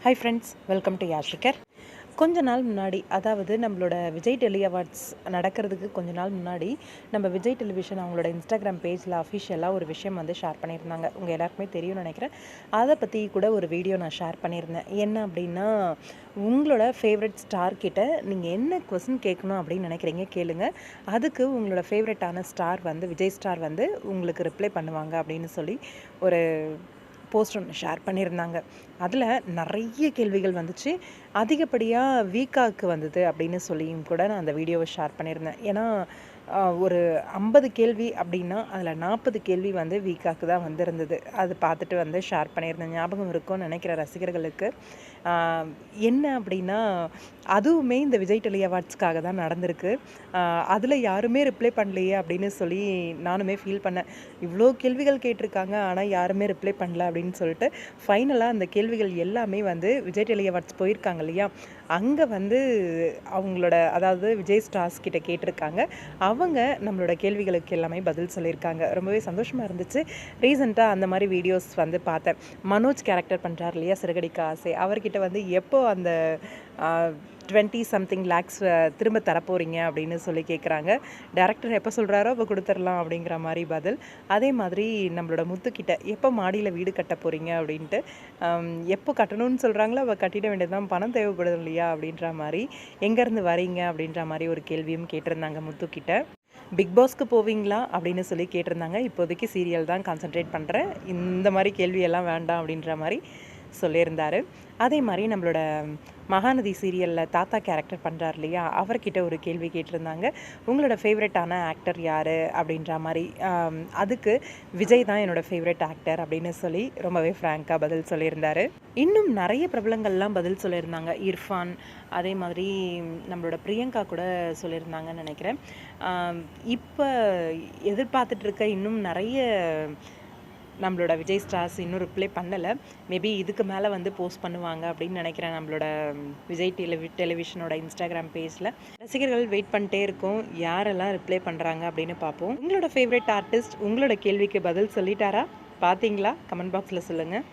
Hi friends, welcome to யாஷிகர். கொஞ்ச நாள் முன்னாடி, அதாவது நம்மளோட விஜய் டெலி அவார்ட்ஸ் நடக்கிறதுக்கு கொஞ்ச நாள் முன்னாடி நம்ம விஜய் டெலிவிஷன் அவங்களோட இன்ஸ்டாகிராம் பேஜில் அஃபிஷியலாக ஒரு விஷயம் வந்து ஷேர் பண்ணியிருந்தாங்க. உங்கள் எல்லாருக்குமே தெரியும்னு நினைக்கிறேன். அதை பற்றி கூட ஒரு வீடியோ நான் ஷேர் பண்ணியிருந்தேன். என்ன அப்படின்னா, உங்களோட ஃபேவரட் ஸ்டார் கிட்ட நீங்கள் என்ன கொஸ்டின் கேட்கணும் அப்படின்னு நினைக்கிறீங்க கேளுங்க. அதுக்கு உங்களோட ஃபேவரட்டான ஸ்டார் வந்து விஜய் ஸ்டார் வந்து உங்களுக்கு ரிப்ளை பண்ணுவாங்க அப்படின்னு சொல்லி ஒரு போஸ்ட் ஒன்று ஷேர் பண்ணியிருந்தாங்க. அதில் நிறைய கேள்விகள் வந்துச்சு. அதிகப்படியாக வீக்காக்கு வந்தது அப்படின்னு சொல்லியும் கூட நான் அந்த வீடியோவை ஷேர் பண்ணியிருந்தேன். ஏன்னா ஒரு 50 கேள்வி அப்படின்னா அதில் 40 கேள்வி வந்து வீக்காக்கு தான் வந்திருந்தது. அது பார்த்துட்டு வந்து ஷேர் பண்ணியிருந்தேன். ஞாபகம் இருக்கும்னு நினைக்கிற ரசிகர்களுக்கு. என்ன அப்படின்னா, அதுவுமே இந்த விஜய் டெலி அவார்ட்ஸ்க்காக தான் நடந்திருக்கு. அதில் யாருமே ரிப்ளை பண்ணலையே அப்படின்னு சொல்லி நானுமே ஃபீல் பண்ணேன். இவ்வளோ கேள்விகள் கேட்டிருக்காங்க, ஆனால் யாருமே ரிப்ளை பண்ணல அப்படின்னு சொல்லிட்டு ஃபைனலாக அந்த கேள்விகள் எல்லாமே வந்து விஜய் டெலி அவார்ட்ஸ் போயிருக்காங்க இல்லையா, அங்கே வந்து அவங்களோட, அதாவது விஜய் ஸ்டார்ஸ் கிட்ட கேட்டிருக்காங்க. அவங்க நம்மளோட கேள்விகளுக்கு எல்லாமே பதில் சொல்லியிருக்காங்க. ரொம்பவே சந்தோஷமாக இருந்துச்சு. ரீசெண்டாக அந்த மாதிரி வீடியோஸ் வந்து பார்த்தேன். மனோஜ் கேரக்டர் பண்ணுறார் இல்லையா, சிறகடிக்க ஆசை, அவர்கிட்ட வந்து எப்போ அந்த 20 சம்திங் லேக்ஸ் திரும்ப தரப்போகிறீங்க அப்படின்னு சொல்லி கேட்குறாங்க. டேரக்டர் எப்போ சொல்கிறாரோ அப்போ கொடுத்துடலாம் அப்படிங்கிற மாதிரி பதில். அதே மாதிரி நம்மளோட முத்துக்கிட்ட எப்போ மாடியில் வீடு கட்ட போகிறீங்க அப்படின்ட்டு, எப்போ கட்டணும்னு சொல்கிறாங்களோ அவள் கட்டிட வேண்டியதுதான், பணம் தேவைப்படுது இல்லையா அப்படின்ற மாதிரி, எங்கேருந்து வரீங்க அப்படின்ற மாதிரி ஒரு கேள்வியும் கேட்டிருந்தாங்க முத்துக்கிட்ட. பிக் பாஸ்க்கு போவீங்களா அப்படின்னு சொல்லி கேட்டிருந்தாங்க. இப்போதைக்கு சீரியல் தான் கான்சென்ட்ரேட் பண்ணுறேன், இந்த மாதிரி கேள்வியெல்லாம் வேண்டாம் அப்படின்ற மாதிரி சொல்லியிருந்தார். அதே மாதிரி நம்மளோட மகாநதி சீரியலில் தாத்தா கேரக்டர் பண்ணுறார் இல்லையா, அவர்கிட்ட ஒரு கேள்வி கேட்டிருந்தாங்க. உங்களோட ஃபேவரட்டான ஆக்டர் யார் அப்படின்ற மாதிரி. அதுக்கு விஜய் தான் என்னோடய ஃபேவரட் ஆக்டர் அப்படின்னு சொல்லி ரொம்பவே ஃப்ராங்காக பதில் சொல்லியிருந்தார். இன்னும் நிறைய பிரபலங்கள்லாம் பதில் சொல்லியிருந்தாங்க. இர்ஃபான், அதே மாதிரி நம்மளோட பிரியங்கா கூட சொல்லியிருந்தாங்கன்னு நினைக்கிறேன். இப்போ எதிர்பார்த்துட்ருக்க இன்னும் நிறைய நம்மளோட விஜய் ஸ்டார்ஸ் இன்னும் ரிப்ளை பண்ணலை. மேபி இதுக்கு மேலே வந்து போஸ்ட் பண்ணுவாங்க அப்படின்னு நினைக்கிறேன். நம்மளோட விஜய் டெலிவிஷனோட இன்ஸ்டாகிராம் பேஜில் ரசிகர்கள் வெயிட் பண்ணிட்டே இருக்கோம், யாரெல்லாம் ரிப்ளை பண்ணுறாங்க அப்படின்னு பார்ப்போம். உங்களோட ஃபேவரட் ஆர்டிஸ்ட் உங்களோட கேள்விக்கு பதில் சொல்லிட்டாரா? பார்த்தீங்களா? கமெண்ட் பாக்ஸில் சொல்லுங்கள்.